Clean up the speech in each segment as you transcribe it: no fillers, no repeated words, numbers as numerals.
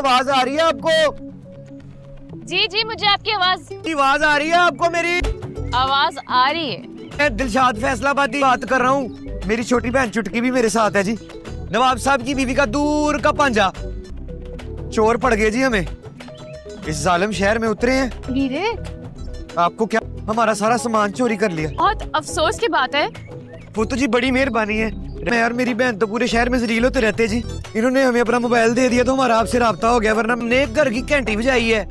आवाज आ रही है आपको? जी जी, मुझे आपकी आवाज आ रही है आपको? मेरी आवाज आ रही है। मैं दिलशाद फैसलाबादी बात कर रहा हूँ। मेरी छोटी बहन चुटकी भी मेरे साथ है जी। नवाब साहब की बीवी का दूर का पंजा। चोर पड़ गए जी हमें, इस जालिम शहर में उतरे हैं। वीरे, आपको क्या, हमारा सारा सामान चोरी कर लिया। बहुत अफसोस की बात है। वो तो जी बड़ी मेहरबानी है। मैं और मेरी बहन तो पूरे शहर में जलील होते रहते जी। इन्होंने हमें अपना मोबाइल दे दिया तो हमारा आपसे राब्ता हो गया, वरना हमने घर की घंटी बजाई है।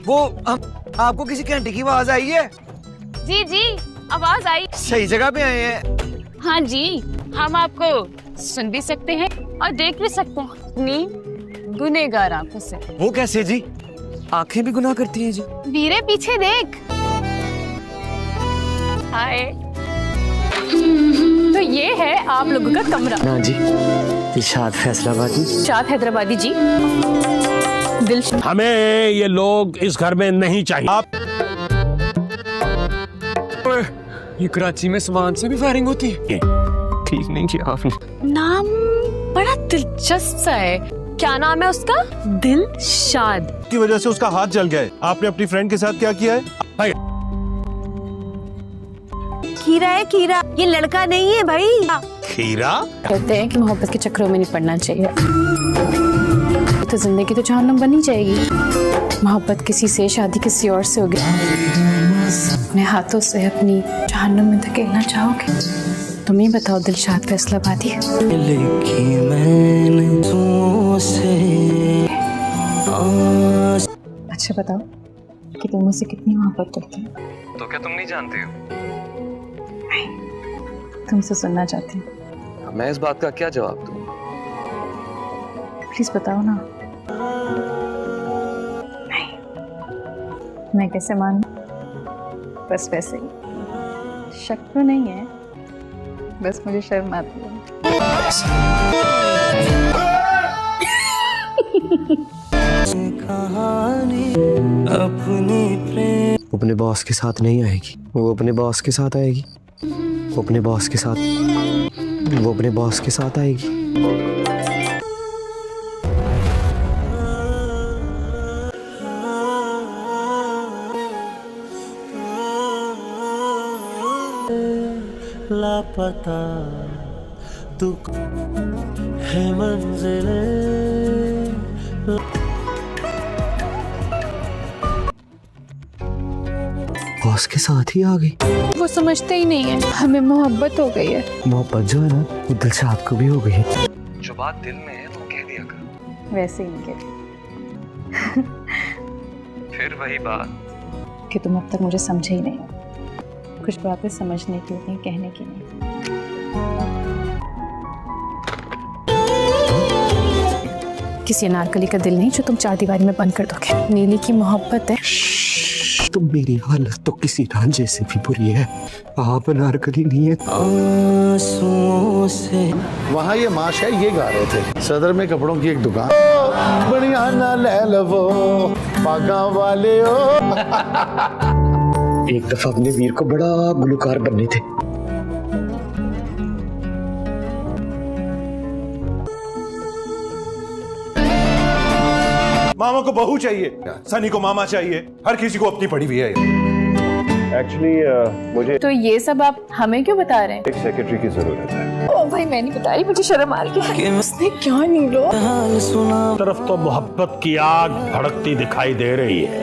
वो आपको किसी घंटी की आवाज आई है? जी जी, आवाज आई। सही जगह पे आए हैं। हाँ जी, हम आपको सुन भी सकते हैं और देख भी सकते हैं अपनी गुनहगार आंखों से। वो कैसे जी? आंखें भी गुनाह करती हैं जी? वीरे पीछे देख। हाय। तो ये है आप लोगों का कमरा। ना जी, दिलशाद फैसलाबादी। शाद हैदराबादी जी। हमें ये लोग इस घर में नहीं चाहिए। आप ये कराची में सामान से भी फायरिंग होती है? ठीक नहीं किया आपने। नाम बड़ा दिलचस्प सा है। क्या नाम है उसका? दिलशाद। की वजह से उसका हाथ जल गया है। आपने अपनी फ्रेंड के साथ क्या किया है? खीरा है खीरा, ये लड़का नहीं है भाई। खीरा? कहते हैं कि मोहब्बत के चक्करों में नहीं पड़ना चाहिए, तो जिंदगी तो जहन्नम बनी जाएगी। मोहब्बत किसी से, शादी किसी और से होगी। अपने हाथों से अपनी जहन्नम में धकेलना चाहोगे? तुम ही बताओ दिलशाद फैसलाबादी। अच्छा बताओ कि तुम मुझसे कितनी मोहब्बत करते हो। तो क्या तुम नहीं जानते हो? तुमसे सुनना चाहती हूँ। मैं इस बात का क्या जवाब दूं? प्लीज बताओ ना। नहीं, मैं कैसे मानूं? बस वैसे ही। शक तो नहीं है, बस मुझे शर्म आती है। वो अपने बॉस के साथ नहीं आएगी। वो अपने बॉस के साथ आएगी। वो अपने बॉस के साथ, वो अपने बॉस के साथ आएगी। लापता तू है मंजिले। बॉस के साथ ही आ गई। वो समझते ही नहीं है, हमें मोहब्बत हो गई है। मोहब्बत जो है ना, वो दिलशाद को भी हो गई है। जो बात दिल में है वो कह दिया कर। वैसे ही नहीं कहती। फिर वही बात कि तुम अब तक मुझे समझे ही नहीं। कुछ बातें समझने की होती हैं, कहने की नहीं। किसी अनारकली का दिल नहीं जो तुम चार दीवारी में बंद कर दोगे। नीली की मोहब्बत है। तो मेरी हालत तो किसी रांझे से भी बुरी है। आप अनारकली नहीं है। वहाँ ये माशा ये गा रहे थे। सदर में कपड़ों की एक दुकान। बढ़िया ना ले लवो पागा वाले ओ। एक दफा अपने वीर को बड़ा गुलकार बनने थे। मामा को बहू चाहिए, सनी को मामा चाहिए, हर किसी को अपनी पड़ी हुई है। एक्चुअली मुझे तो ये सब आप हमें क्यों बता रहे हैं? एक सेक्रेटरी की जरूरत है। ओ भाई, मैं नहीं बता रही, मुझे शर्म आ रही है। उसने क्या नहीं लो। तरफ तो मोहब्बत की आग भड़कती दिखाई दे रही है।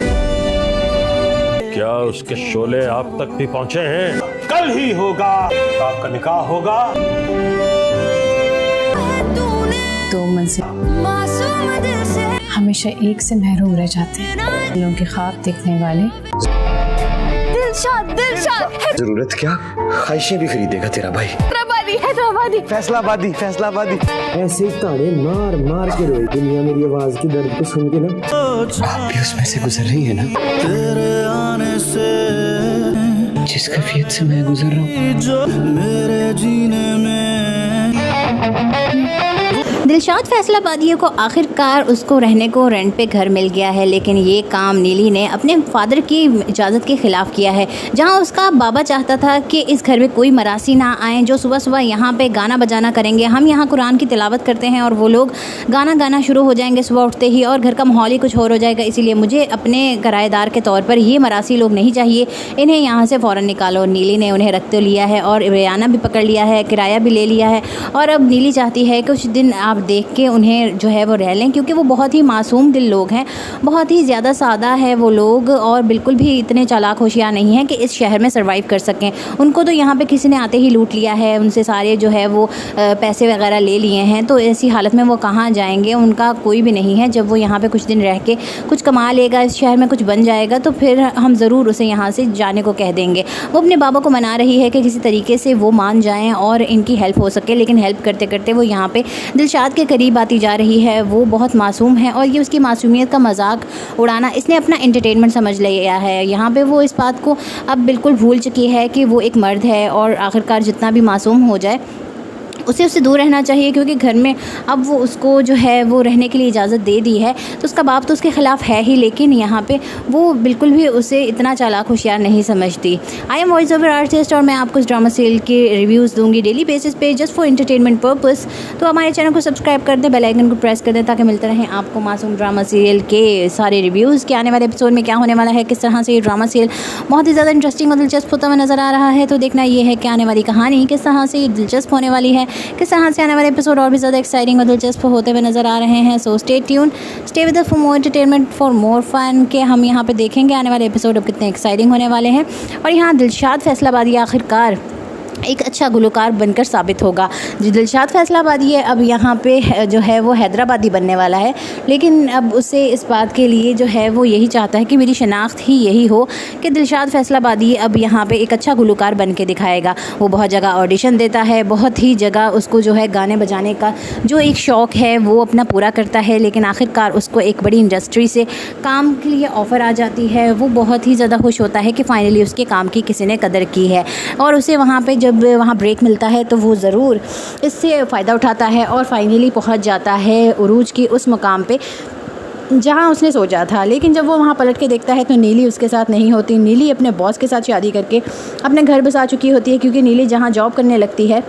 क्या उसके शोले आप तक भी पहुंचे हैं? कल ही होगा आपका निकाह होगा। दो मंजिल हमेशा एक से महरूम रह जाते हैं। लोगों के ख्वाब देखने वाले। दिलशाद, दिलशाद। जरूरत क्या, ख्वाहिशें भी खरीदेगा तेरा भाई। हैदराबादी, हैदराबादी। फैसलाबादी, फैसलाबादी। ऐसे ताड़े मार मार के रोई दुनिया मेरी आवाज की दर्द को सुन के ना। आप भी उसमें से गुजर रही है ना, तेरे आने से जिस कैफियत से मैं गुजर रहा हूँ। जो मेरे जीने में दिलशाद फैसलाबादी को आखिरकार उसको रहने को रेंट पे घर मिल गया है, लेकिन ये काम नीली ने अपने फादर की इजाज़त के ख़िलाफ़ किया है। जहाँ उसका बाबा चाहता था कि इस घर में कोई मरासी ना आए जो सुबह सुबह यहाँ पे गाना बजाना करेंगे, हम यहाँ कुरान की तिलावत करते हैं और वो लोग गाना गाना शुरू हो जाएंगे सुबह उठते ही और घर का माहौल ही कुछ और हो जाएगा। इसीलिए मुझे अपने किराएदार के तौर पर ये मरासी लोग नहीं चाहिए, इन्हें यहाँ से फ़ौरन निकालो। नीली ने उन्हें रख तो लिया है और बयाना भी पकड़ लिया है, किराया भी ले लिया है और अब नीली चाहती है कुछ दिन आप देख के उन्हें जो है वो रह लें, क्योंकि वो बहुत ही मासूम दिल लोग हैं, बहुत ही ज़्यादा सादा है वो लोग और बिल्कुल भी इतने चालाक होशियार नहीं हैं कि इस शहर में सर्वाइव कर सकें। उनको तो यहाँ पे किसी ने आते ही लूट लिया है, उनसे सारे जो है वो पैसे वगैरह ले लिए हैं, तो ऐसी हालत में वो कहाँ जाएंगे, उनका कोई भी नहीं है। जब वो यहाँ पे कुछ दिन रह के कुछ कमा लेगा, इस शहर में कुछ बन जाएगा, तो फिर हम ज़रूर उसे यहाँ से जाने को कह देंगे। वो अपने बाबा को मना रही है कि किसी तरीके से वो मान जाएँ और इनकी हेल्प हो सके, लेकिन हेल्प करते करते वो यहाँ पे दिलशाद के करीब आती जा रही है। वो बहुत मासूम है और ये उसकी मासूमियत का मजाक उड़ाना इसने अपना एंटरटेनमेंट समझ लिया है। यहाँ पे वो इस बात को अब बिल्कुल भूल चुकी है कि वो एक मर्द है और आखिरकार जितना भी मासूम हो जाए उसे उससे दूर रहना चाहिए, क्योंकि घर में अब वो उसको जो है वो रहने के लिए इजाज़त दे दी है, तो उसका बाप तो उसके ख़िलाफ़ है ही, लेकिन यहाँ पे वो बिल्कुल भी उसे इतना चालाक होशियार नहीं समझती। I am voice over artist और मैं आपको इस ड्रामा सीरियल के रिव्यूज़ दूंगी डेली बेसिस पे जस्ट फॉर एंटरटेनमेंट पर्पस। तो हमारे चैनल को सब्सक्राइब कर दें, बेल आइकन को प्रेस कर दें ताकि मिलते रहें आपको मासूम ड्रामा सीरियल के सारे रिव्यूज़ कि आने वाले एपिसोड में क्या होने वाला है, किस तरह से ये ड्रामा सीरियल बहुत ही ज़्यादा इंटरेस्टिंग और दिलचस्प होता हुआ नज़र आ रहा है। तो देखना ये है कि आने वाली कहानी किस तरह से दिलचस्प होने वाली है, किस तरह से आने वाले एपिसोड और भी ज़्यादा एक्साइटिंग और दिलचस्प होते हुए नज़र आ रहे हैं। So stay tune, stay with us for more entertainment, for more fun के हम यहाँ पे देखेंगे आने वाले एपिसोड अब कितने एक्साइटिंग होने वाले हैं। और यहाँ दिलशाद फैसलाबादी आखिरकार एक अच्छा गुलकार बनकर साबित होगा। जो दिलशाद फैसलाबादी है अब यहाँ पे जो है वो हैदराबादी बनने वाला है, लेकिन अब उसे इस बात के लिए जो है वो यही चाहता है कि मेरी शनाख्त ही यही हो कि दिलशाद फैसलाबादी अब यहाँ पे एक अच्छा गुलकार बन के दिखाएगा। वो बहुत जगह ऑडिशन देता है, बहुत ही जगह उसको जो है गाने बजाने का जो एक शौक़ है वो अपना पूरा करता है, लेकिन आखिरकार उसको एक बड़ी इंडस्ट्री से काम के लिए ऑफ़र आ जाती है। वो बहुत ही ज़्यादा खुश होता है कि फ़ाइनली उसके काम की किसी ने कदर की है और उसे वहाँ पर जब वहाँ ब्रेक मिलता है तो वो ज़रूर इससे फ़ायदा उठाता है और फाइनली पहुँच जाता है उरूज की उस मुकाम पे जहाँ उसने सोचा था। लेकिन जब वो वहाँ पलट के देखता है तो नीली उसके साथ नहीं होती। नीली अपने बॉस के साथ शादी करके अपने घर बसा चुकी होती है, क्योंकि नीली जहाँ जॉब करने लगती है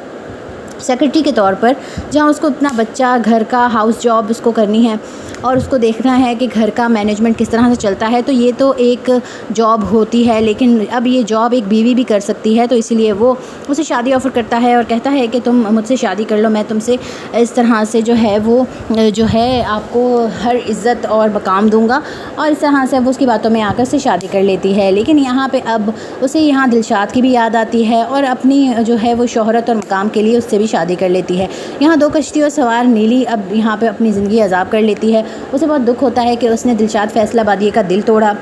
सेक्रेटरी के तौर पर, जहाँ उसको अपना बच्चा घर का हाउस जॉब उसको करनी है और उसको देखना है कि घर का मैनेजमेंट किस तरह से चलता है, तो ये तो एक जॉब होती है, लेकिन अब ये जॉब एक बीवी भी कर सकती है। तो इसीलिए वो उसे शादी ऑफ़र करता है और कहता है कि तुम मुझसे शादी कर लो, मैं तुमसे इस तरह से जो है वो जो है आपको हर इज़्ज़त और मकाम दूंगा, और इस तरह से वो उसकी बातों में आकर से शादी कर लेती है। लेकिन यहाँ पे अब उसे यहाँ दिलशाद की भी याद आती है और अपनी जो है वो शोहरत और मकाम के लिए उससे भी शादी कर लेती है। यहाँ दो कश्तियों सवार नीली अब यहाँ पे अपनी ज़िंदगी अजाब कर लेती है। उसे बहुत दुख होता है कि उसने दिलशाद फैसलाबादी का दिल तोड़ा,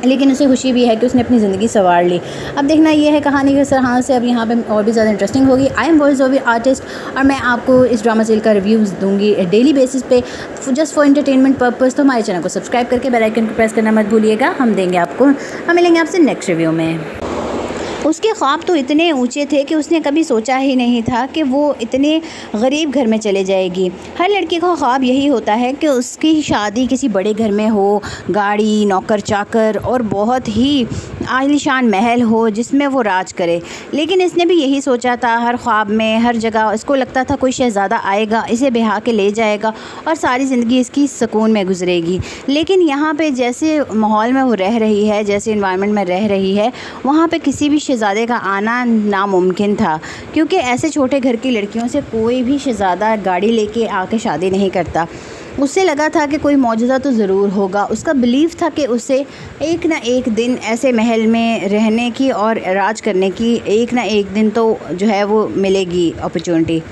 लेकिन उसे खुशी भी है कि उसने अपनी ज़िंदगी संवार ली। अब देखना ये है कहानी किस तरह से अब यहाँ पे और भी ज़्यादा इंटरेस्टिंग होगी। I am voice over artist और मैं आपको इस ड्रामा सीरियल का रिव्यूज़ दूंगी डेली बेसिस पे जस्ट फॉर एंटरटेनमेंट पर्पस। तो हमारे चैनल को सब्सक्राइब करके बेल आइकन को प्रेस करना मत भूलिएगा। हम मिलेंगे आपसे नेक्स्ट रिव्यू में। उसके ख्वाब तो इतने ऊंचे थे कि उसने कभी सोचा ही नहीं था कि वो इतने गरीब घर में चले जाएगी। हर लड़की का ख्वाब यही होता है कि उसकी शादी किसी बड़े घर में हो, गाड़ी, नौकर चाकर और बहुत ही आलीशान महल हो जिसमें वो राज करे। लेकिन इसने भी यही सोचा था, हर ख्वाब में हर जगह इसको लगता था कोई शहज़ादा आएगा, इसे बिहा के ले जाएगा और सारी ज़िंदगी इसकी सुकून में गुजरेगी। लेकिन यहाँ पे जैसे माहौल में वो रह रही है, जैसे इन्वायरमेंट में रह रही है, वहाँ पे किसी भी शहज़ादे का आना नामुमकिन था, क्योंकि ऐसे छोटे घर की लड़कियों से कोई भी शहज़ादा गाड़ी लेके आके शादी नहीं करता। उससे लगा था कि कोई मौजज़ा तो ज़रूर होगा। उसका बिलीव था कि उसे एक ना एक दिन ऐसे महल में रहने की और राज करने की एक ना एक दिन तो जो है वो मिलेगी अपॉर्चुनिटी।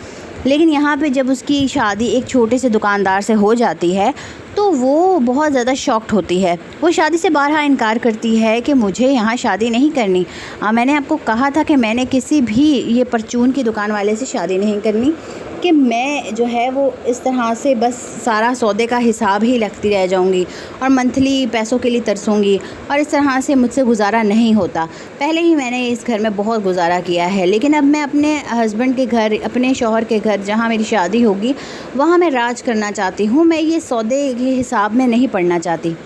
लेकिन यहाँ पे जब उसकी शादी एक छोटे से दुकानदार से हो जाती है तो वो बहुत ज़्यादा शॉक्ड होती है। वो शादी से बारहा इनकार करती है कि मुझे यहाँ शादी नहीं करनी। मैंने आपको कहा था कि मैंने किसी भी ये परचून की दुकान वाले से शादी नहीं करनी। कि मैं जो है वो इस तरह से बस सारा सौदे का हिसाब ही रखती रह जाऊंगी और मंथली पैसों के लिए तरसूंगी और इस तरह से मुझसे गुजारा नहीं होता। पहले ही मैंने इस घर में बहुत गुजारा किया है, लेकिन अब मैं अपने हस्बैंड के घर, अपने शौहर के घर जहाँ मेरी शादी होगी वहाँ मैं राज करना चाहती हूँ। मैं ये सौदे के हिसाब में नहीं पढ़ना चाहती।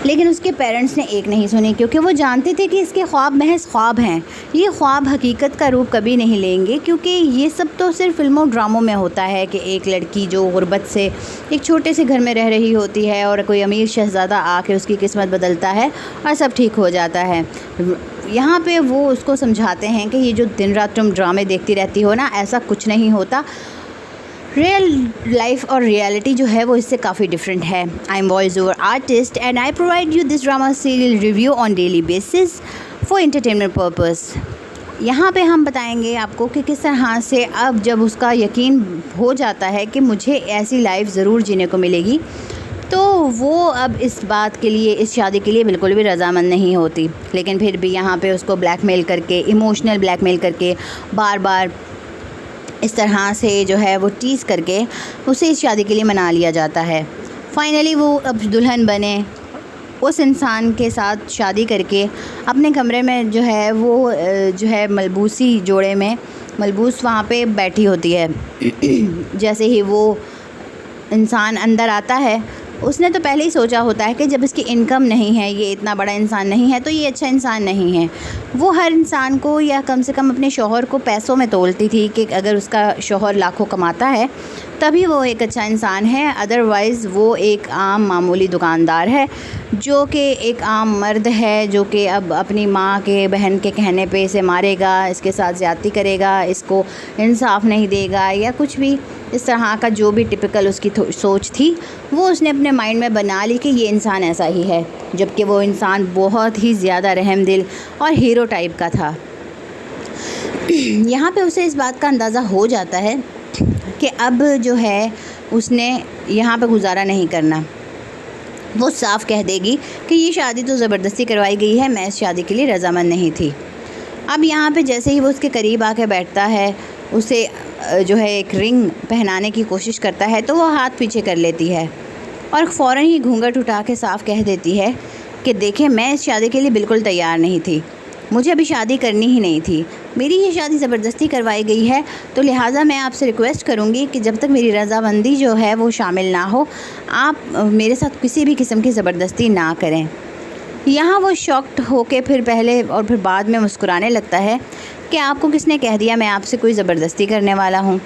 लेकिन उसके पेरेंट्स ने एक नहीं सुनी, क्योंकि वो जानते थे कि इसके ख्वाब महज ख्वाब हैं। ये ख्वाब हकीकत का रूप कभी नहीं लेंगे, क्योंकि ये सब तो सिर्फ फिल्मों ड्रामों में होता है कि एक लड़की जो गुर्बत से एक छोटे से घर में रह रही होती है और कोई अमीर शहज़ादा आकर उसकी किस्मत बदलता है और सब ठीक हो जाता है। यहाँ पे वो उसको समझाते हैं कि ये जो दिन रात तुम ड्रामे देखती रहती हो ना, ऐसा कुछ नहीं होता। रियल लाइफ और रियलिटी जो है वो इससे काफ़ी डिफरेंट है। I am voice over artist and I provide you this drama serial review on daily basis for entertainment purpose. यहाँ पे हम बताएंगे आपको कि किस तरह से अब जब उसका यकीन हो जाता है कि मुझे ऐसी लाइफ ज़रूर जीने को मिलेगी, तो वो अब इस बात के लिए, इस शादी के लिए बिल्कुल भी रज़ामंद नहीं होती। लेकिन फिर भी यहाँ पे उसको ब्लैकमेल करके, इमोशनल ब्लैकमेल करके, बार बार इस तरह से जो है वो टीज़ करके उसे इस शादी के लिए मना लिया जाता है। फाइनली वो अब दुल्हन बने, उस इंसान के साथ शादी करके अपने कमरे में जो है वो जो है मलबूसी जोड़े में मलबूस वहाँ पे बैठी होती है। जैसे ही वो इंसान अंदर आता है, उसने तो पहले ही सोचा होता है कि जब इसकी इनकम नहीं है, ये इतना बड़ा इंसान नहीं है, तो ये अच्छा इंसान नहीं है। वो हर इंसान को, या कम से कम अपने शौहर को पैसों में तोलती थी कि अगर उसका शौहर लाखों कमाता है तभी वो एक अच्छा इंसान है, अदरवाइज़ वो एक आम मामूली दुकानदार है, जो कि एक आम मर्द है, जो कि अब अपनी माँ के, बहन के कहने पे इसे मारेगा, इसके साथ ज़्यादती करेगा, इसको इंसाफ नहीं देगा, या कुछ भी इस तरह का जो भी टिपिकल उसकी सोच थी वो उसने अपने माइंड में बना ली कि ये इंसान ऐसा ही है। जबकि वो इंसान बहुत ही ज़्यादा रहमदिल और हीरो टाइप का था। यहाँ पे उसे इस बात का अंदाज़ा हो जाता है कि अब जो है उसने यहाँ पे गुजारा नहीं करना। वो साफ कह देगी कि ये शादी तो ज़बरदस्ती करवाई गई है, मैं इस शादी के लिए रज़ामंद नहीं थी। अब यहाँ पे जैसे ही वो उसके करीब आके बैठता है, उसे जो है एक रिंग पहनाने की कोशिश करता है, तो वो हाथ पीछे कर लेती है और फ़ौरन ही घूंघट उठा के साफ कह देती है कि देखें, मैं इस शादी के लिए बिल्कुल तैयार नहीं थी, मुझे अभी शादी करनी ही नहीं थी, मेरी ये शादी ज़बरदस्ती करवाई गई है, तो लिहाजा मैं आपसे रिक्वेस्ट करूँगी कि जब तक मेरी रज़ामंदी जो है वो शामिल ना हो, आप मेरे साथ किसी भी किस्म की ज़बरदस्ती ना करें। यहाँ वो शॉक्ड होके फिर पहले और फिर बाद में मुस्कुराने लगता है कि आपको किसने कह दिया मैं आपसे कोई ज़बरदस्ती करने वाला हूँ।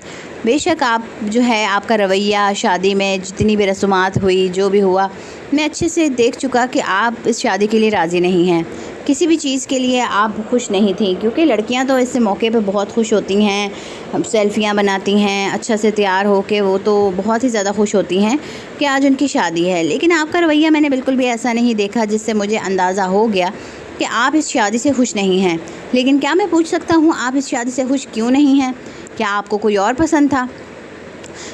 बेशक आप जो है, आपका रवैया शादी में जितनी भी रसूमात हुई, जो भी हुआ, मैं अच्छे से देख चुका कि आप इस शादी के लिए राज़ी नहीं हैं, किसी भी चीज़ के लिए आप खुश नहीं थी, क्योंकि लड़कियां तो इस मौके पे बहुत खुश होती हैं, सेल्फियां बनाती हैं, अच्छा से तैयार होके वो तो बहुत ही ज़्यादा खुश होती हैं कि आज उनकी शादी है। लेकिन आपका रवैया मैंने बिल्कुल भी ऐसा नहीं देखा जिससे मुझे अंदाज़ा हो गया कि आप इस शादी से खुश नहीं हैं। लेकिन क्या मैं पूछ सकता हूँ, आप इस शादी से खुश क्यों नहीं हैं? क्या आपको कोई और पसंद था?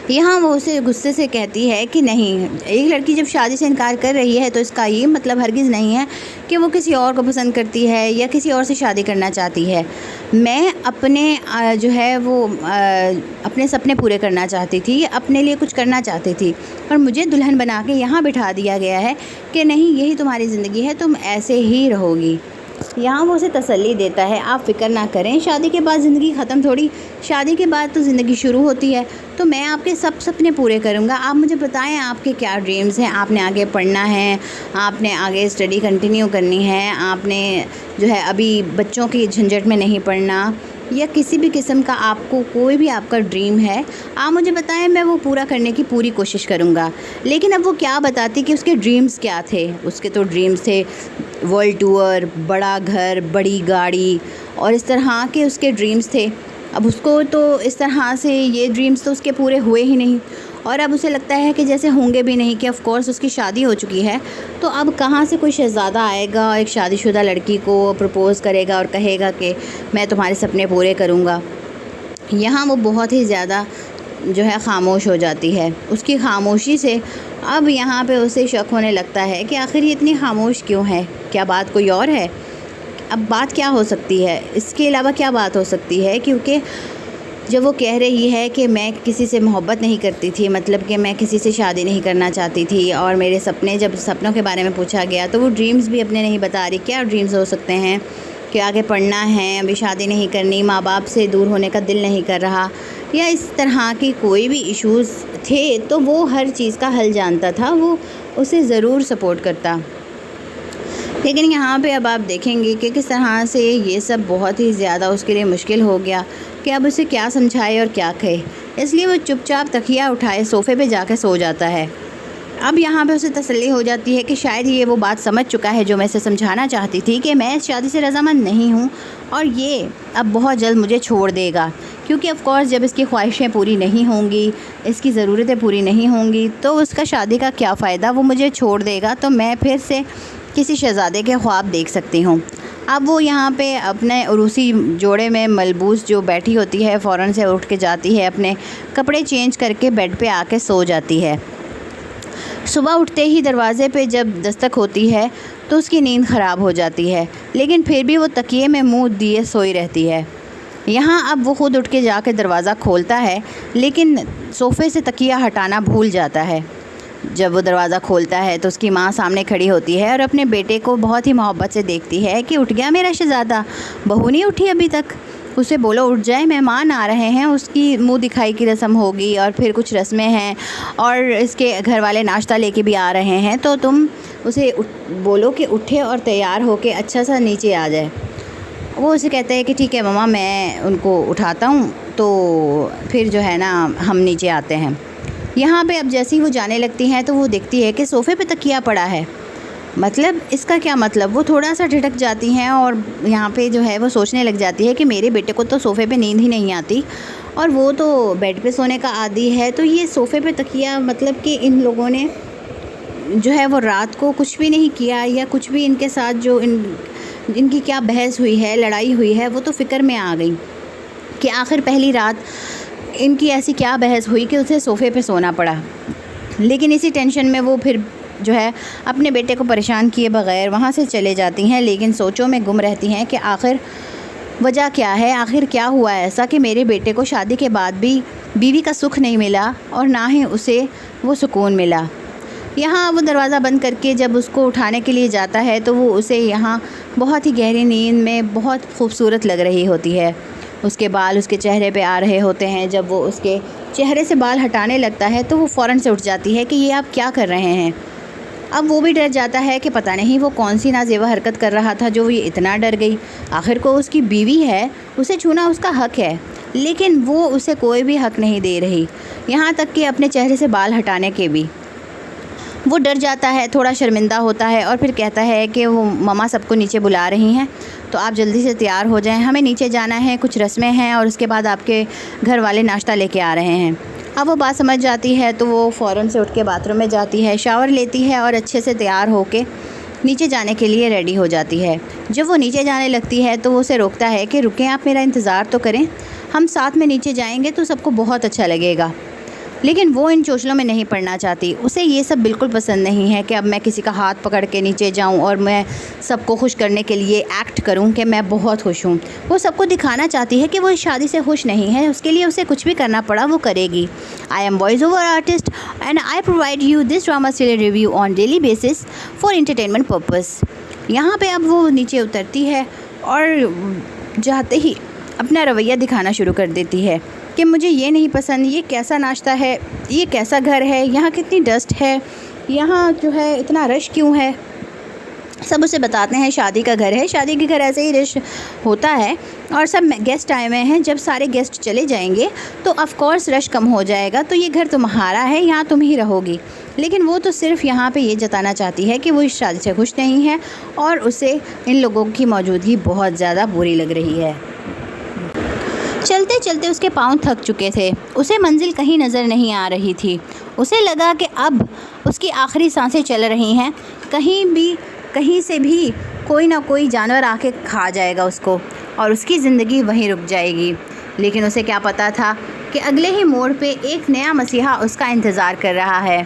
यहाँ वो उसे गुस्से से कहती है कि नहीं, एक लड़की जब शादी से इनकार कर रही है तो इसका ये मतलब हरगिज़ नहीं है कि वो किसी और को पसंद करती है या किसी और से शादी करना चाहती है। मैं अपने जो है वो अपने सपने पूरे करना चाहती थी, अपने लिए कुछ करना चाहती थी, और मुझे दुल्हन बना के यहाँ बिठा दिया गया है कि नहीं, यही तुम्हारी ज़िंदगी है, तुम ऐसे ही रहोगी। यहाँ वो उसे तसल्ली देता है, आप फ़िक्र ना करें, शादी के बाद ज़िंदगी ख़त्म थोड़ी, शादी के बाद तो ज़िंदगी शुरू होती है, तो मैं आपके सब सपने पूरे करूँगा। आप मुझे बताएं आपके क्या ड्रीम्स हैं, आपने आगे पढ़ना है, आपने आगे स्टडी कंटिन्यू करनी है, आपने जो है अभी बच्चों की झंझट में नहीं पड़ना, या किसी भी किस्म का आपको कोई भी आपका ड्रीम है, आप मुझे बताएं, मैं वो पूरा करने की पूरी कोशिश करूँगा। लेकिन अब वो क्या बताती कि उसके ड्रीम्स क्या थे। उसके तो ड्रीम्स थे वर्ल्ड टूर, बड़ा घर, बड़ी गाड़ी, और इस तरह के उसके ड्रीम्स थे। अब उसको तो इस तरह से ये ड्रीम्स तो उसके पूरे हुए ही नहीं, और अब उसे लगता है कि जैसे होंगे भी नहीं, कि ऑफ़ कोर्स उसकी शादी हो चुकी है, तो अब कहाँ से कोई शहज़ादा आएगा, एक शादीशुदा लड़की को प्रपोज़ करेगा और कहेगा कि मैं तुम्हारे सपने पूरे करूँगा। यहाँ वो बहुत ही ज़्यादा जो है ख़ामोश हो जाती है। उसकी ख़ामोशी से अब यहाँ पे उसे शक होने लगता है कि आखिर ये इतनी ख़ामोश क्यों है, क्या बात कोई और है? अब बात क्या हो सकती है, इसके अलावा क्या बात हो सकती है? क्योंकि जब वो कह रही है कि मैं किसी से मोहब्बत नहीं करती थी, मतलब कि मैं किसी से शादी नहीं करना चाहती थी, और मेरे सपने, जब सपनों के बारे में पूछा गया तो वो ड्रीम्स भी अपने नहीं बता रही। क्या ड्रीम्स हो सकते हैं कि आगे पढ़ना है, अभी शादी नहीं करनी, माँ बाप से दूर होने का दिल नहीं कर रहा, या इस तरह की कोई भी इश्यूज़ थे, तो वो हर चीज़ का हल जानता था, वो उसे ज़रूर सपोर्ट करता। लेकिन यहाँ पे अब आप देखेंगे कि किस तरह से ये सब बहुत ही ज़्यादा उसके लिए मुश्किल हो गया कि अब उसे क्या समझाए और क्या कहे। इसलिए वो चुपचाप तकिया उठाए सोफ़े पे जाकर सो जाता है। अब यहाँ पे उसे तसल्ली हो जाती है कि शायद ये वो बात समझ चुका है जो मैं इसे समझाना चाहती थी कि मैं इस शादी से रज़ामंद नहीं हूँ, और ये अब बहुत जल्द मुझे छोड़ देगा, क्योंकि ऑफ़ कोर्स जब इसकी ख्वाहिशें पूरी नहीं होंगी, इसकी ज़रूरतें पूरी नहीं होंगी, तो उसका शादी का क्या फ़ायदा, वो मुझे छोड़ देगा, तो मैं फिर से किसी शहज़ादे के ख्वाब देख सकती हूँ। अब वो यहाँ पे अपने उरूसी जोड़े में मलबूस जो बैठी होती है, फ़ौरन से उठ के जाती है, अपने कपड़े चेंज करके बेड पे आके सो जाती है। सुबह उठते ही दरवाज़े पे जब दस्तक होती है तो उसकी नींद ख़राब हो जाती है, लेकिन फिर भी वो तकिए में मुँह दिए सोई रहती है। यहाँ अब वो ख़ुद उठ के जाके दरवाज़ा खोलता है, लेकिन सोफ़े से तकिया हटाना भूल जाता है। जब वो दरवाज़ा खोलता है तो उसकी माँ सामने खड़ी होती है और अपने बेटे को बहुत ही मोहब्बत से देखती है कि उठ गया मेरा शहज़ादा, बहू नहीं उठी अभी तक, उसे बोलो उठ जाए, मेहमान आ रहे हैं, उसकी मुंह दिखाई की रस्म होगी और फिर कुछ रस्में हैं और इसके घर वाले नाश्ता लेके भी आ रहे हैं, तो तुम उसे बोलो कि उठे और तैयार होके अच्छा सा नीचे आ जाए। वो उसे कहता है कि ठीक है मम्मा, मैं उनको उठाता हूँ, तो फिर जो है ना हम नीचे आते हैं। यहाँ पे अब जैसे ही वो जाने लगती हैं तो वो देखती है कि सोफ़े पे तकिया पड़ा है। मतलब इसका क्या मतलब, वो थोड़ा सा झिझक जाती हैं और यहाँ पे जो है वो सोचने लग जाती है कि मेरे बेटे को तो सोफ़े पे नींद ही नहीं आती और वो तो बेड पे सोने का आदी है, तो ये सोफ़े पे तकिया, मतलब कि इन लोगों ने जो है वो रात को कुछ भी नहीं किया, या कुछ भी इनके साथ जो इनकी क्या बहस हुई है, लड़ाई हुई है, वो तो फ़िक्र में आ गई कि आखिर पहली रात इनकी ऐसी क्या बहस हुई कि उसे सोफ़े पे सोना पड़ा। लेकिन इसी टेंशन में वो फिर जो है अपने बेटे को परेशान किए बग़ैर वहाँ से चले जाती हैं, लेकिन सोचों में गुम रहती हैं कि आखिर वजह क्या है, आखिर क्या हुआ ऐसा कि मेरे बेटे को शादी के बाद भी बीवी का सुख नहीं मिला और ना ही उसे वो सुकून मिला। यहाँ वो दरवाज़ा बंद करके जब उसको उठाने के लिए जाता है तो वो उसे यहाँ बहुत ही गहरी नींद में बहुत खूबसूरत लग रही होती है। उसके बाल उसके चेहरे पे आ रहे होते हैं। जब वो उसके चेहरे से बाल हटाने लगता है तो वो फ़ौरन से उठ जाती है कि ये आप क्या कर रहे हैं। अब वो भी डर जाता है कि पता नहीं वो कौन सी नाज़ेबा हरकत कर रहा था जो ये इतना डर गई। आखिर को उसकी बीवी है, उसे छूना उसका हक़ है, लेकिन वो उसे कोई भी हक़ नहीं दे रही, यहाँ तक कि अपने चेहरे से बाल हटाने के भी। वो डर जाता है, थोड़ा शर्मिंदा होता है और फिर कहता है कि वो मम्मा सबको नीचे बुला रही हैं, तो आप जल्दी से तैयार हो जाएं, हमें नीचे जाना है, कुछ रस्में हैं और उसके बाद आपके घर वाले नाश्ता लेके आ रहे हैं। अब वो बात समझ जाती है तो वो फ़ौरन से उठ के बाथरूम में जाती है, शावर लेती है और अच्छे से तैयार होके नीचे जाने के लिए रेडी हो जाती है। जब वो नीचे जाने लगती है तो वो उसे रोकता है कि रुकें, आप मेरा इंतज़ार तो करें, हम साथ में नीचे जाएंगे तो सबको बहुत अच्छा लगेगा। लेकिन वो इन चोचलों में नहीं पड़ना चाहती, उसे ये सब बिल्कुल पसंद नहीं है कि अब मैं किसी का हाथ पकड़ के नीचे जाऊं और मैं सबको खुश करने के लिए एक्ट करूं कि मैं बहुत खुश हूं। वो सबको दिखाना चाहती है कि वो इस शादी से खुश नहीं है, उसके लिए उसे कुछ भी करना पड़ा वो करेगी। I am voice over artist and I provide you this drama serial review on daily basis for entertainment purpose. यहाँ पर अब वो नीचे उतरती है और जाते ही अपना रवैया दिखाना शुरू कर देती है कि मुझे ये नहीं पसंद, ये कैसा नाश्ता है, ये कैसा घर है, यहाँ कितनी डस्ट है, यहाँ जो है इतना रश क्यों है। सब उसे बताते हैं शादी का घर है, शादी के घर ऐसे ही रश होता है और सब गेस्ट आए हुए हैं, जब सारे गेस्ट चले जाएंगे तो ऑफ़ कोर्स रश कम हो जाएगा, तो ये घर तुम्हारा है, यहाँ तुम ही रहोगी। लेकिन वो तो सिर्फ यहाँ पे ये जताना चाहती है कि वो इस शादी से खुश नहीं है और उसे इन लोगों की मौजूदगी बहुत ज़्यादा बुरी लग रही है। चलते चलते उसके पाँव थक चुके थे, उसे मंजिल कहीं नज़र नहीं आ रही थी। उसे लगा कि अब उसकी आखिरी सांसें चल रही हैं, कहीं से भी कोई ना कोई जानवर आके खा जाएगा उसको और उसकी ज़िंदगी वहीं रुक जाएगी। लेकिन उसे क्या पता था कि अगले ही मोड़ पे एक नया मसीहा उसका इंतज़ार कर रहा है।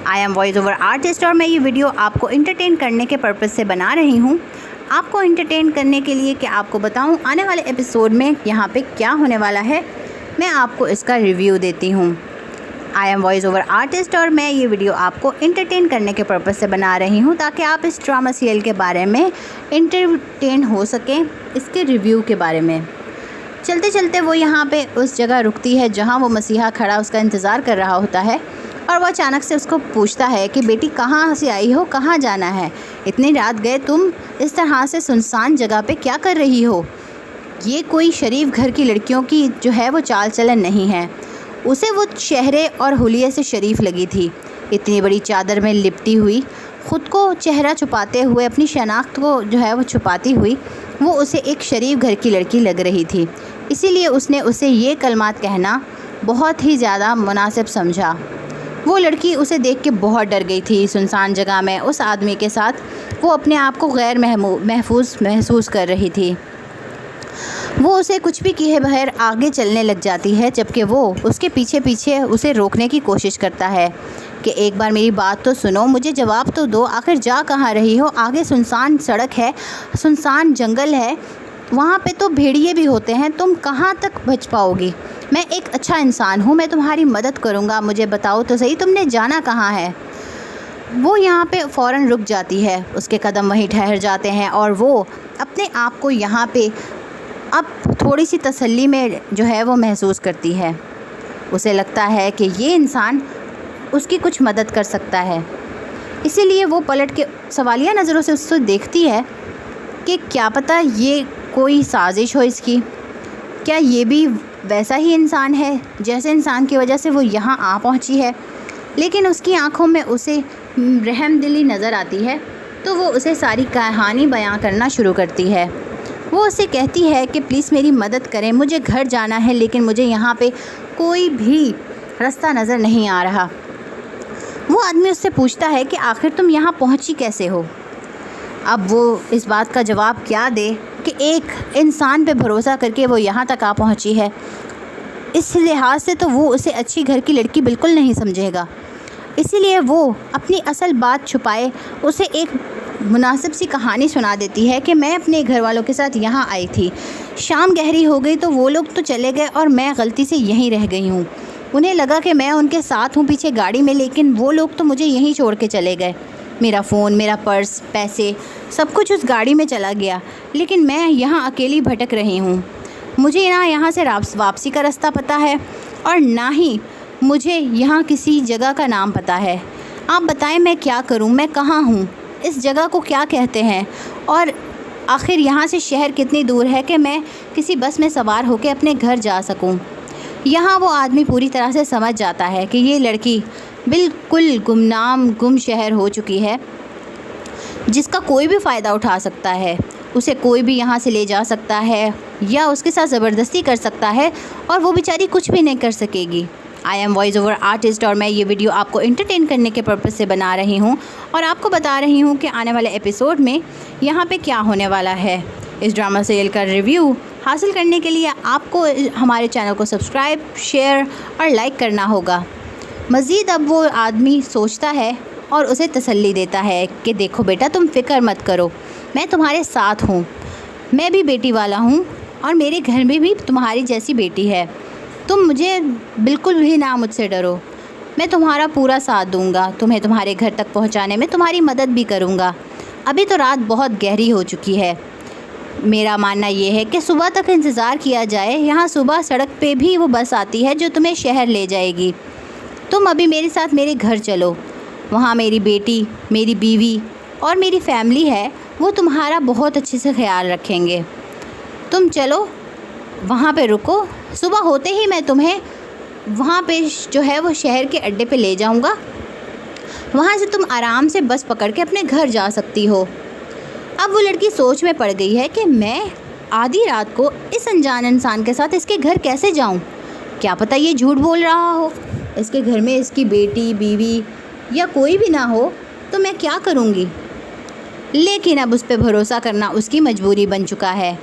I am voice over artist और मैं ये वीडियो आपको एंटरटेन करने के पर्पज़ से बना रही हूँ। आपको एंटरटेन करने के लिए कि आपको बताऊं आने वाले एपिसोड में यहाँ पे क्या होने वाला है। मैं आपको इसका रिव्यू देती हूँ। I am voice over artist और मैं ये वीडियो आपको इंटरटेन करने के पर्पज़ से बना रही हूँ ताकि आप इस ड्रामा सीरियल के बारे में इंटरटेन हो सकें, इसके रिव्यू के बारे में। चलते चलते वो यहाँ पे उस जगह रुकती है जहाँ वो मसीहा खड़ा उसका इंतज़ार कर रहा होता है और वो अचानक से उसको पूछता है कि बेटी कहाँ से आई हो, कहाँ जाना है, इतनी रात गए तुम इस तरह से सुनसान जगह पे क्या कर रही हो। ये कोई शरीफ घर की लड़कियों की जो है वो चाल चलन नहीं है। उसे वो चेहरे और हुलिये से शरीफ लगी थी। इतनी बड़ी चादर में लिपटी हुई, ख़ुद को चेहरा छुपाते हुए, अपनी शनाख्त को जो है वो छुपाती हुई, वो उसे एक शरीफ घर की लड़की लग रही थी। इसीलिए उसने उसे ये कलमात कहना बहुत ही ज़्यादा मुनासिब समझा। वो लड़की उसे देख के बहुत डर गई थी। सुनसान जगह में उस आदमी के साथ वो अपने आप को गैर महफूज महसूस कर रही थी। वो उसे कुछ भी किए बगैर आगे चलने लग जाती है, जबकि वो उसके पीछे पीछे उसे रोकने की कोशिश करता है कि एक बार मेरी बात तो सुनो, मुझे जवाब तो दो, आखिर जा कहाँ रही हो। आगे सुनसान सड़क है, सुनसान जंगल है, वहाँ पे तो भेड़िए भी होते हैं, तुम कहाँ तक बच पाओगी। मैं एक अच्छा इंसान हूँ, मैं तुम्हारी मदद करूँगा, मुझे बताओ तो सही तुमने जाना कहाँ है। वो यहाँ पे फ़ौरन रुक जाती है, उसके कदम वहीं ठहर जाते हैं और वो अपने आप को यहाँ पे अब थोड़ी सी तसल्ली में जो है वो महसूस करती है। उसे लगता है कि ये इंसान उसकी कुछ मदद कर सकता है। इसीलिए वो पलट के सवालिया नज़रों से उससे देखती है कि क्या पता ये कोई साजिश हो इसकी, क्या ये भी वैसा ही इंसान है जैसे इंसान की वजह से वो यहाँ आ पहुँची है। लेकिन उसकी आंखों में उसे रहमदिली नज़र आती है, तो वो उसे सारी कहानी बयां करना शुरू करती है। वो उसे कहती है कि प्लीज़ मेरी मदद करें, मुझे घर जाना है लेकिन मुझे यहाँ पे कोई भी रास्ता नज़र नहीं आ रहा। वो आदमी उससे पूछता है कि आखिर तुम यहाँ पहुँची कैसे हो। अब वो इस बात का जवाब क्या दे कि एक इंसान पे भरोसा करके वो यहाँ तक आ पहुँची है। इस लिहाज से तो वो उसे अच्छी घर की लड़की बिल्कुल नहीं समझेगा। इसीलिए वो अपनी असल बात छुपाए उसे एक मुनासिब सी कहानी सुना देती है कि मैं अपने घर वालों के साथ यहाँ आई थी, शाम गहरी हो गई तो वो लोग तो चले गए और मैं गलती से यहीं रह गई हूँ। उन्हें लगा कि मैं उनके साथ हूँ पीछे गाड़ी में, लेकिन वो लोग तो मुझे यहीं छोड़ के चले गए। मेरा फ़ोन, मेरा पर्स, पैसे सब कुछ उस गाड़ी में चला गया, लेकिन मैं यहाँ अकेली भटक रही हूँ। मुझे ना यहाँ से वापसी का रास्ता पता है और ना ही मुझे यहाँ किसी जगह का नाम पता है। आप बताएं मैं क्या करूँ, मैं कहाँ हूँ, इस जगह को क्या कहते हैं और आखिर यहाँ से शहर कितनी दूर है कि मैं किसी बस में सवार होकर अपने घर जा सकूँ। यहाँ वो आदमी पूरी तरह से समझ जाता है कि ये लड़की बिल्कुल गुम शहर हो चुकी है, जिसका कोई भी फ़ायदा उठा सकता है। उसे कोई भी यहाँ से ले जा सकता है या उसके साथ ज़बरदस्ती कर सकता है और वो बेचारी कुछ भी नहीं कर सकेगी। I am voice over artist और मैं ये वीडियो आपको इंटरटेन करने के पर्पज़ से बना रही हूँ और आपको बता रही हूँ कि आने वाले एपिसोड में यहाँ पे क्या होने वाला है। इस ड्रामा सीरियल का रिव्यू हासिल करने के लिए आपको हमारे चैनल को सब्सक्राइब, शेयर और लाइक करना होगा। मज़ीद अब वो आदमी सोचता है और उसे तसल्ली देता है कि देखो बेटा, तुम फ़िक्र मत करो, मैं तुम्हारे साथ हूँ, मैं भी बेटी वाला हूँ और मेरे घर में भी तुम्हारी जैसी बेटी है। तुम मुझे बिल्कुल भी ना मुझसे डरो, मैं तुम्हारा पूरा साथ दूंगा, तुम्हें तुम्हारे घर तक पहुंचाने में तुम्हारी मदद भी करूंगा। अभी तो रात बहुत गहरी हो चुकी है। मेरा मानना ये है कि सुबह तक इंतज़ार किया जाए। यहाँ सुबह सड़क पे भी वो बस आती है जो तुम्हें शहर ले जाएगी। तुम अभी मेरे साथ मेरे घर चलो, वहाँ मेरी बेटी, मेरी बीवी और मेरी फैमिली है, वो तुम्हारा बहुत अच्छे से ख्याल रखेंगे। तुम चलो, वहाँ पे रुको, सुबह होते ही मैं तुम्हें वहाँ पे जो है वो शहर के अड्डे पे ले जाऊँगा। वहाँ से तुम आराम से बस पकड़ के अपने घर जा सकती हो। अब वो लड़की सोच में पड़ गई है कि मैं आधी रात को इस अनजान इंसान के साथ इसके घर कैसे जाऊँ। क्या पता ये झूठ बोल रहा हो, इसके घर में इसकी बेटी, बीवी या कोई भी ना हो, तो मैं क्या करूँगी। लेकिन अब उस पर भरोसा करना उसकी मजबूरी बन चुका है।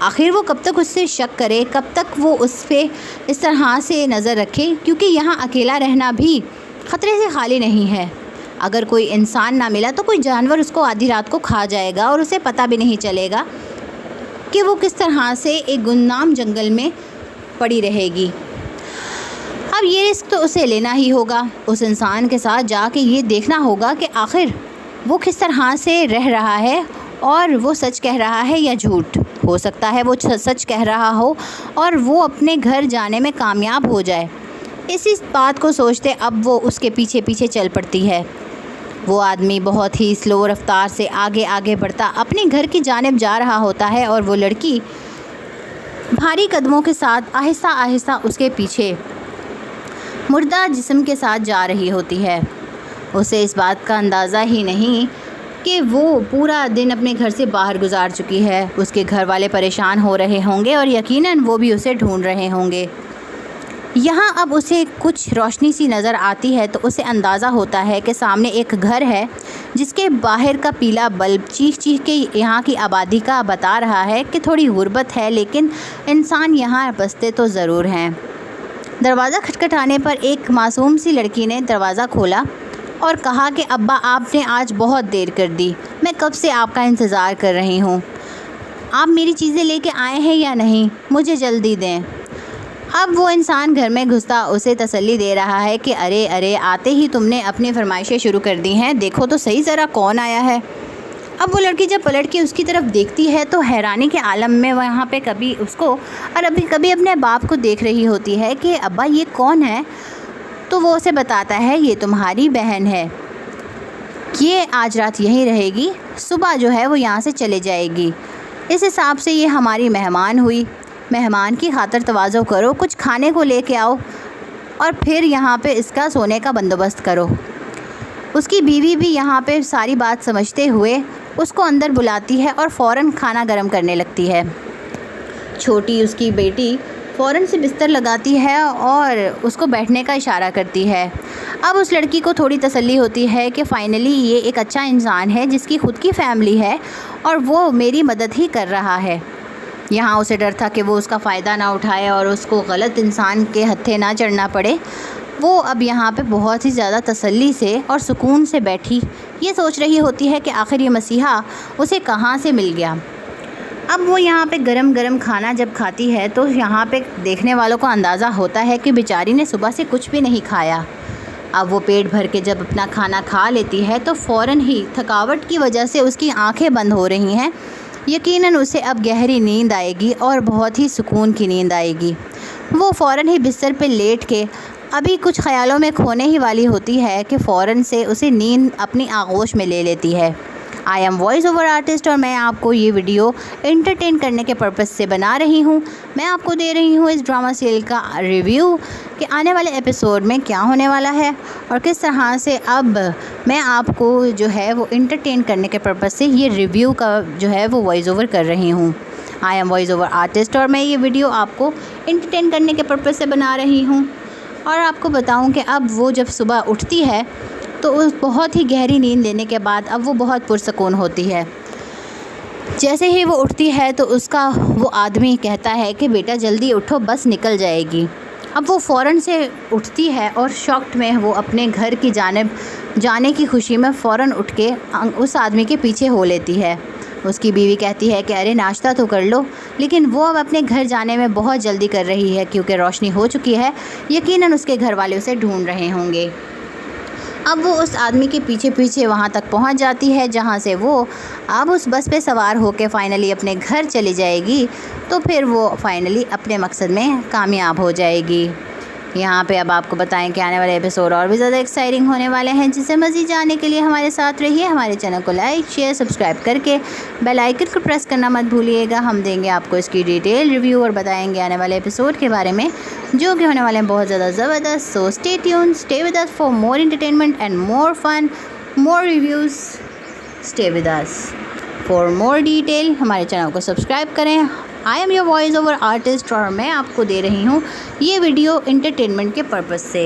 आखिर वो कब तक उससे शक करे, कब तक वो उस पर इस तरह से नज़र रखे, क्योंकि यहाँ अकेला रहना भी ख़तरे से खाली नहीं है। अगर कोई इंसान ना मिला तो कोई जानवर उसको आधी रात को खा जाएगा और उसे पता भी नहीं चलेगा कि वो किस तरह से एक गुमनाम जंगल में पड़ी रहेगी। अब ये रिस्क तो उसे लेना ही होगा। उस इंसान के साथ जाके ये देखना होगा कि आखिर वो किस तरह से रह रहा है और वो सच कह रहा है या झूठ। हो सकता है वो सच कह रहा हो और वो अपने घर जाने में कामयाब हो जाए। इसी बात को सोचते अब वो उसके पीछे पीछे चल पड़ती है। वो आदमी बहुत ही स्लो रफ्तार से आगे आगे बढ़ता अपने घर की जानिब जा रहा होता है और वो लड़की भारी कदमों के साथ आहिस्ता आहिस्ता उसके पीछे मुर्दा जिस्म के साथ जा रही होती है। उसे इस बात का अंदाज़ा ही नहीं कि वो पूरा दिन अपने घर से बाहर गुजार चुकी है। उसके घर वाले परेशान हो रहे होंगे और यकीनन वो भी उसे ढूंढ रहे होंगे। यहाँ अब उसे कुछ रोशनी सी नज़र आती है तो उसे अंदाज़ा होता है कि सामने एक घर है जिसके बाहर का पीला बल्ब चीख चीख के यहाँ की आबादी का बता रहा है कि थोड़ी गुर्बत है, लेकिन इंसान यहाँ बसते तो ज़रूर हैं। दरवाज़ा खटखटाने पर एक मासूम सी लड़की ने दरवाज़ा खोला और कहा कि अब्बा, आपने आज बहुत देर कर दी। मैं कब से आपका इंतज़ार कर रही हूँ। आप मेरी चीज़ें लेके आए हैं या नहीं? मुझे जल्दी दें। अब वो इंसान घर में घुसता उसे तसल्ली दे रहा है कि अरे अरे, आते ही तुमने अपनी फरमाइशें शुरू कर दी हैं। देखो तो सही ज़रा कौन आया है। अब वो लड़की जब पलट के उसकी तरफ देखती है तो हैरानी के आलम में वहाँ पे कभी उसको और अभी कभी अपने बाप को देख रही होती है कि अब्बा ये कौन है। तो वो उसे बताता है ये तुम्हारी बहन है, ये आज रात यहीं रहेगी, सुबह जो है वो यहाँ से चले जाएगी। इस हिसाब से ये हमारी मेहमान हुई। मेहमान की खातिर तवाज़ो करो, कुछ खाने को लेके आओ और फिर यहाँ पे इसका सोने का बंदोबस्त करो। उसकी बीवी भी यहाँ पे सारी बात समझते हुए उसको अंदर बुलाती है और फ़ौरन खाना गर्म करने लगती है। छोटी उसकी बेटी फ़ौरन से बिस्तर लगाती है और उसको बैठने का इशारा करती है। अब उस लड़की को थोड़ी तसल्ली होती है कि फ़ाइनली ये एक अच्छा इंसान है जिसकी ख़ुद की फैमिली है और वो मेरी मदद ही कर रहा है। यहाँ उसे डर था कि वो उसका फ़ायदा ना उठाए और उसको गलत इंसान के हत्थे ना चढ़ना पड़े। वो अब यहाँ पे बहुत ही ज़्यादा तसल्ली से और सुकून से बैठी ये सोच रही होती है कि आखिर ये मसीहा उसे कहाँ से मिल गया। अब वो यहाँ पे गरम गरम खाना जब खाती है तो यहाँ पे देखने वालों को अंदाज़ा होता है कि बेचारी ने सुबह से कुछ भी नहीं खाया। अब वो पेट भर के जब अपना खाना खा लेती है तो फ़ौरन ही थकावट की वजह से उसकी आंखें बंद हो रही हैं। यकीनन उसे अब गहरी नींद आएगी और बहुत ही सुकून की नींद आएगी। वो फ़ौरन ही बिस्तर पे लेट के अभी कुछ ख्यालों में खोने ही वाली होती है कि फ़ौरन से उसे नींद अपनी आगोश में ले लेती है। I am voice over artist और मैं आपको ये वीडियो एंटरटेन करने के पर्पज़ से बना रही हूँ। मैं आपको दे रही हूँ इस ड्रामा सीरियल का रिव्यू कि आने वाले एपिसोड में क्या होने वाला है और किस तरह से अब मैं आपको जो है वो एंटरटेन करने के पर्पज़ से ये रिव्यू का जो है वो वॉइस ओवर कर रही हूँ। I am voice over artist और मैं ये वीडियो आपको एंटरटेन करने के पर्पज़ से बना रही हूँ। और आपको बताऊँ कि अब वो जब सुबह उठती है तो उस बहुत ही गहरी नींद लेने के बाद अब वो बहुत पुरसकून होती है। जैसे ही वो उठती है तो उसका वो आदमी कहता है कि बेटा जल्दी उठो, बस निकल जाएगी। अब वो फ़ौरन से उठती है और शॉक्ड में वो अपने घर की जानिब जाने की खुशी में फ़ौरन उठ के उस आदमी के पीछे हो लेती है। उसकी बीवी कहती है कि अरे नाश्ता तो कर लो, लेकिन वो अब अपने घर जाने में बहुत जल्दी कर रही है क्योंकि रोशनी हो चुकी है। यकीनन उसके घर वाले उसे ढूंढ रहे होंगे। अब वो उस आदमी के पीछे पीछे वहाँ तक पहुँच जाती है जहाँ से वो अब उस बस पे सवार होकर फ़ाइनली अपने घर चली जाएगी। तो फिर वो फ़ाइनली अपने मकसद में कामयाब हो जाएगी। यहाँ पे अब आपको बताएं कि आने वाले एपिसोड और भी ज़्यादा एक्साइटिंग होने वाले हैं, जिसे मज़ीद जानने के लिए हमारे साथ रहिए। हमारे चैनल को लाइक शेयर सब्सक्राइब करके बेल आइकन को प्रेस करना मत भूलिएगा। हम देंगे आपको इसकी डिटेल रिव्यू और बताएंगे आने वाले एपिसोड के बारे में जो कि होने वाले हैं बहुत ज़्यादा ज़बरदस्त। So stay tune, stay with us for more entertainment and more fun, more reviews. Stay with us for more detail. हमारे चैनल को सब्सक्राइब करें। I am your voice over artist और मैं आपको दे रही हूँ ये वीडियो एंटरटेनमेंट के पर्पज़ से।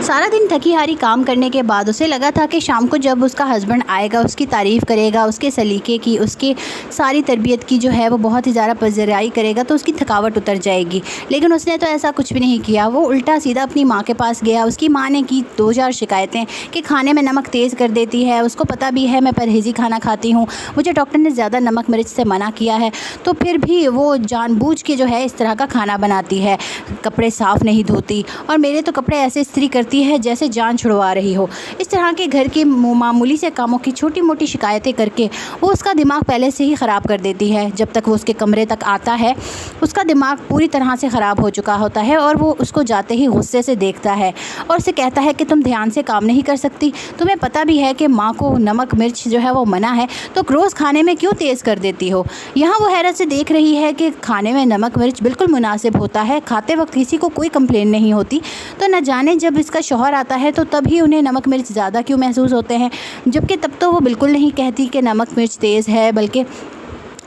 सारा दिन थकी हारी काम करने के बाद उसे लगा था कि शाम को जब उसका हस्बैंड आएगा, उसकी तारीफ़ करेगा, उसके सलीके की, उसकी सारी तरबियत की जो है वो बहुत ही ज़्यादा पज़राई करेगा तो उसकी थकावट उतर जाएगी। लेकिन उसने तो ऐसा कुछ भी नहीं किया। वो उल्टा सीधा अपनी माँ के पास गया। उसकी माँ ने की 2000 शिकायतें कि खाने में नमक तेज़ कर देती है, उसको पता भी है मैं परहेज़ी खाना खाती हूँ, मुझे डॉक्टर ने ज़्यादा नमक मिर्च से मना किया है, तो फिर भी वो जानबूझ के जो है इस तरह का खाना बनाती है, कपड़े साफ़ नहीं धोती और मेरे तो कपड़े ऐसे इस्त्री करती है जैसे जान छुड़वा रही हो। इस तरह के घर के मामूली से कामों की छोटी मोटी शिकायतें करके वो उसका दिमाग पहले से ही ख़राब कर देती है। जब तक वो उसके कमरे तक आता है उसका दिमाग पूरी तरह से ख़राब हो चुका होता है और वो उसको जाते ही गुस्से से देखता है और उसे कहता है कि तुम ध्यान से काम नहीं कर सकती, तुम्हें पता भी है कि माँ को नमक मिर्च जो है वो मना है, तो रोज़ खाने में क्यों तेज़ कर देती हो। यहाँ वो हैरत से देख रही है कि खाने में नमक मिर्च बिल्कुल मुनासिब होता है, खाते वक्त किसी को कोई कंप्लेन नहीं होती, तो न जाने जब इसका शौहर आता है तो तभी उन्हें नमक मिर्च ज़्यादा क्यों महसूस होते हैं, जबकि तब तो वो बिल्कुल नहीं कहती कि नमक मिर्च तेज़ है, बल्कि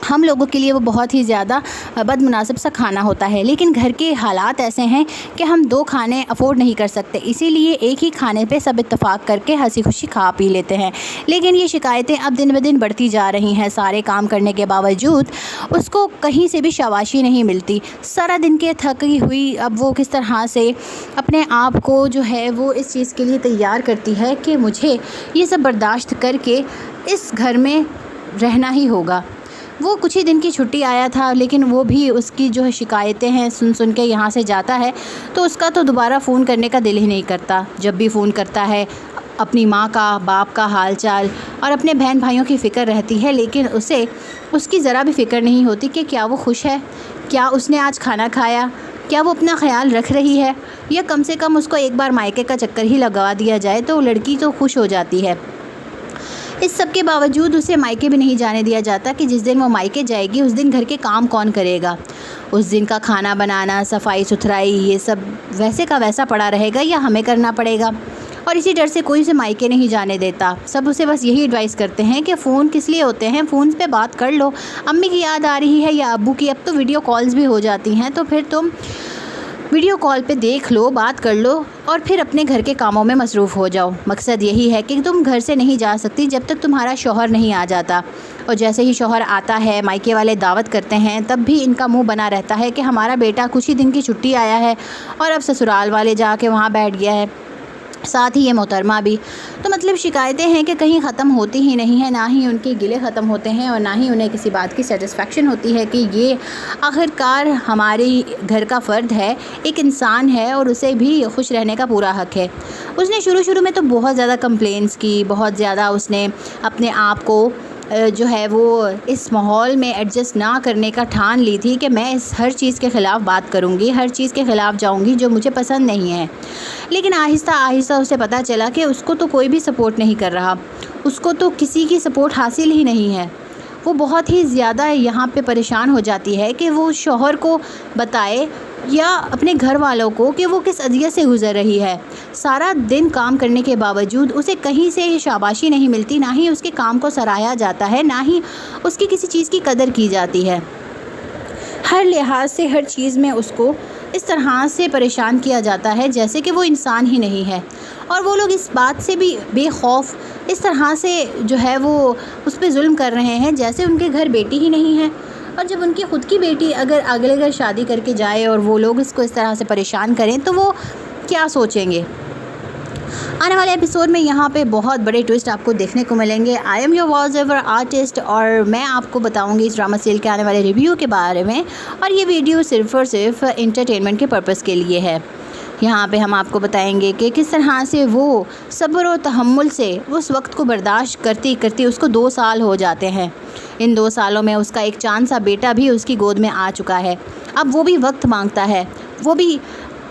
हम लोगों के लिए वो बहुत ही ज़्यादा बदमुनासिब सा खाना होता है। लेकिन घर के हालात ऐसे हैं कि हम 2 खाने अफोर्ड नहीं कर सकते, इसीलिए एक ही खाने पे सब इत्तेफाक करके हंसी खुशी खा पी लेते हैं। लेकिन ये शिकायतें अब दिन ब दिन बढ़ती जा रही हैं। सारे काम करने के बावजूद उसको कहीं से भी शाबाशी नहीं मिलती। सारा दिन के थकी हुई अब वो किस तरह से अपने आप को जो है वो इस चीज़ के लिए तैयार करती है कि मुझे ये सब बर्दाश्त करके इस घर में रहना ही होगा। वो कुछ ही दिन की छुट्टी आया था, लेकिन वो भी उसकी जो है शिकायतें हैं सुन सुन के यहाँ से जाता है तो उसका तो दोबारा फ़ोन करने का दिल ही नहीं करता। जब भी फ़ोन करता है अपनी माँ का, बाप का हाल चाल और अपने बहन भाइयों की फ़िक्र रहती है, लेकिन उसे उसकी ज़रा भी फ़िक्र नहीं होती कि क्या वो खुश है, क्या उसने आज खाना खाया, क्या वो अपना ख्याल रख रही है, या कम से कम उसको एक बार मायके का चक्कर ही लगवा दिया जाए तो लड़की तो खुश हो जाती है। इस सब के बावजूद उसे मायके भी नहीं जाने दिया जाता कि जिस दिन वो मायके जाएगी उस दिन घर के काम कौन करेगा। उस दिन का खाना बनाना, सफाई सुथराई, ये सब वैसे का वैसा पड़ा रहेगा या हमें करना पड़ेगा। और इसी डर से कोई उसे मायके नहीं जाने देता। सब उसे बस यही एडवाइस करते हैं कि फ़ोन किस लिए होते हैं, फ़ोन पे बात कर लो, अम्मी की याद आ रही है या अब्बू की, अब तो वीडियो कॉल्स भी हो जाती हैं, तो फिर तुम वीडियो कॉल पे देख लो, बात कर लो और फिर अपने घर के कामों में मसरूफ़ हो जाओ। मकसद यही है कि तुम घर से नहीं जा सकती जब तक तुम्हारा शौहर नहीं आ जाता, और जैसे ही शौहर आता है, मायके वाले दावत करते हैं, तब भी इनका मुंह बना रहता है कि हमारा बेटा कुछ ही दिन की छुट्टी आया है और अब ससुराल वाले जाके वहाँ बैठ गया है, साथ ही ये मोहतरमा भी। तो मतलब शिकायतें हैं कि कहीं ख़त्म होती ही नहीं है, ना ही उनके गिले ख़त्म होते हैं और ना ही उन्हें किसी बात की सेटिस्फेक्शन होती है कि ये आखिरकार हमारे घर का फ़र्द है, एक इंसान है और उसे भी खुश रहने का पूरा हक़ है। उसने शुरू में तो बहुत ज़्यादा कंप्लेंट्स की, बहुत ज़्यादा उसने अपने आप को जो है वो इस माहौल में एडजस्ट ना करने का ठान ली थी कि मैं इस हर चीज़ के ख़िलाफ़ बात करूँगी, हर चीज़ के ख़िलाफ़ जाऊँगी जो मुझे पसंद नहीं है। लेकिन आहिस्ता आहिस्ता उसे पता चला कि उसको तो कोई भी सपोर्ट नहीं कर रहा, उसको तो किसी की सपोर्ट हासिल ही नहीं है। वो बहुत ही ज़्यादा यहाँ पे परेशान हो जाती है कि वो शौहर को बताए या अपने घर वालों को कि वो किस अज़ियत से गुज़र रही है। सारा दिन काम करने के बावजूद उसे कहीं से शाबाशी नहीं मिलती, ना ही उसके काम को सराहा जाता है, ना ही उसकी किसी चीज़ की कदर की जाती है। हर लिहाज से, हर चीज़ में उसको इस तरह से परेशान किया जाता है जैसे कि वो इंसान ही नहीं है। और वो लोग इस बात से भी बेखौफ इस तरह से जो है वो उस पर जुल्म कर रहे हैं जैसे उनके घर बेटी ही नहीं है। और जब उनकी ख़ुद की बेटी अगर अगले घर शादी करके जाए और वो लोग इसको इस तरह से परेशान करें तो वो क्या सोचेंगे। आने वाले एपिसोड में यहाँ पे बहुत बड़े ट्विस्ट आपको देखने को मिलेंगे। आई am your voice over artist और मैं आपको बताऊँगी इस ड्रामा सीरियल के आने वाले रिव्यू के बारे में, और ये वीडियो सिर्फ़ और सिर्फ इंटरटेनमेंट के पर्पज़ के लिए है। यहाँ पे हम आपको बताएंगे कि किस तरह से वो सब्र और तहम्मुल से उस वक्त को बर्दाश्त करती करती उसको 2 साल हो जाते हैं। इन 2 सालों में उसका एक चांद सा बेटा भी उसकी गोद में आ चुका है। अब वो भी वक्त मांगता है, वो भी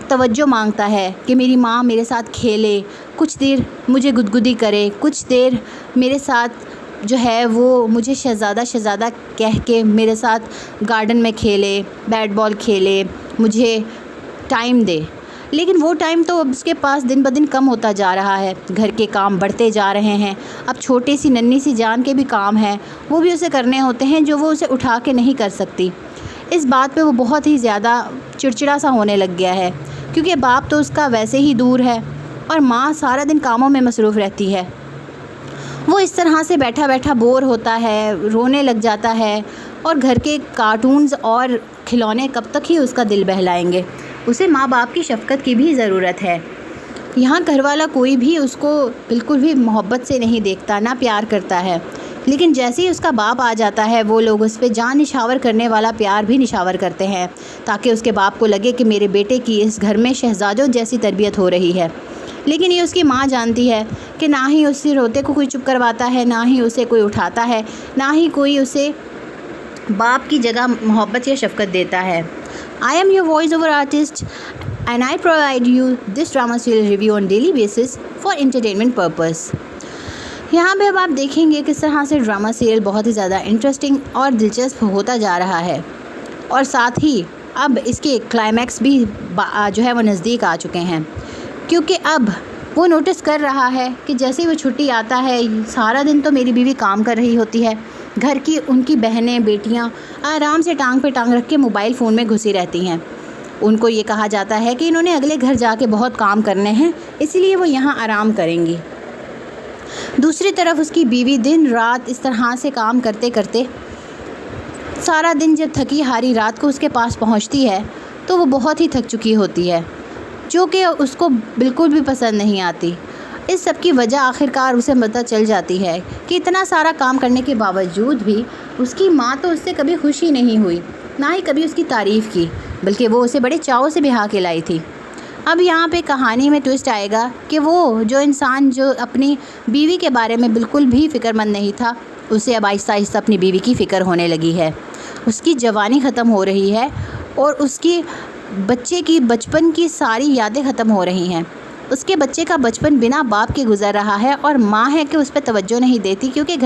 तवज्जो मांगता है कि मेरी माँ मेरे साथ खेले, कुछ देर मुझे गुदगुदी करे, कुछ देर मेरे साथ जो है वो मुझे शहज़ादा कह के मेरे साथ गार्डन में खेले, बैट बॉल खेले, मुझे टाइम दे। लेकिन वो टाइम तो अब उसके पास दिन ब दिन कम होता जा रहा है। घर के काम बढ़ते जा रहे हैं। अब छोटी सी नन्ही सी जान के भी काम हैं, वो भी उसे करने होते हैं जो वो उसे उठा के नहीं कर सकती। इस बात पे वो बहुत ही ज़्यादा चिड़चिड़ा सा होने लग गया है, क्योंकि बाप तो उसका वैसे ही दूर है और माँ सारा दिन कामों में मसरूफ़ रहती है। वो इस तरह से बैठा बैठा बोर होता है, रोने लग जाता है और घर के कार्टून्स और खिलौने कब तक ही उसका दिल बहलाएंगे। उसे माँ बाप की शफ़क़त की भी ज़रूरत है। यहाँ घर वाला कोई भी उसको बिल्कुल भी मोहब्बत से नहीं देखता, ना प्यार करता है, लेकिन जैसे ही उसका बाप आ जाता है वो लोग उस पर जान निछावर करने वाला प्यार भी निछावर करते हैं, ताकि उसके बाप को लगे कि मेरे बेटे की इस घर में शहजादों जैसी तरबियत हो रही है। लेकिन ये उसकी माँ जानती है कि ना ही उससे रोते को कोई चुप करवाता है, ना ही उसे कोई उठाता है, ना ही कोई उसे बाप की जगह मोहब्बत या शफ़क़त देता है। आई am your voice over artist and I provide you this drama serial review on daily basis for entertainment purpose। यहाँ पे अब आप देखेंगे किस तरह से ड्रामा सीरियल बहुत ही ज़्यादा इंटरेस्टिंग और दिलचस्प होता जा रहा है, और साथ ही अब इसके क्लाइमैक्स भी जो है वो नज़दीक आ चुके हैं, क्योंकि अब वो नोटिस कर रहा है कि जैसे ही वो छुट्टी आता है, सारा दिन तो मेरी बीवी काम कर रही होती है, घर की उनकी बहनें बेटियाँ आराम से टांग पे टांग रख के मोबाइल फ़ोन में घुसी रहती हैं। उनको ये कहा जाता है कि इन्होंने अगले घर जाके बहुत काम करने हैं, इसलिए वो यहाँ आराम करेंगी। दूसरी तरफ उसकी बीवी दिन रात इस तरह से काम करते करते सारा दिन जब थकी हारी रात को उसके पास पहुँचती है तो वो बहुत ही थक चुकी होती है, जो कि उसको बिल्कुल भी पसंद नहीं आती। इस सब की वजह आखिरकार उसे पता चल जाती है कि इतना सारा काम करने के बावजूद भी उसकी माँ तो उससे कभी खुश ही नहीं हुई, ना ही कभी उसकी तारीफ़ की, बल्कि वो उसे बड़े चाव से ब्याह के लाई थी। अब यहाँ पे कहानी में ट्विस्ट आएगा कि वो जो इंसान जो अपनी बीवी के बारे में बिल्कुल भी फ़िक्रमंद नहीं था, उसे अब आहिस्ता आहिस्ता अपनी बीवी की फ़िक्र होने लगी है। उसकी जवानी ख़त्म हो रही है और उसकी बच्चे की बचपन की सारी यादें ख़त्म हो रही हैं। उसके बच्चे का बचपन बिना बाप के गुजर रहा है और माँ है कि उस पर तवज्जो नहीं देती, क्योंकि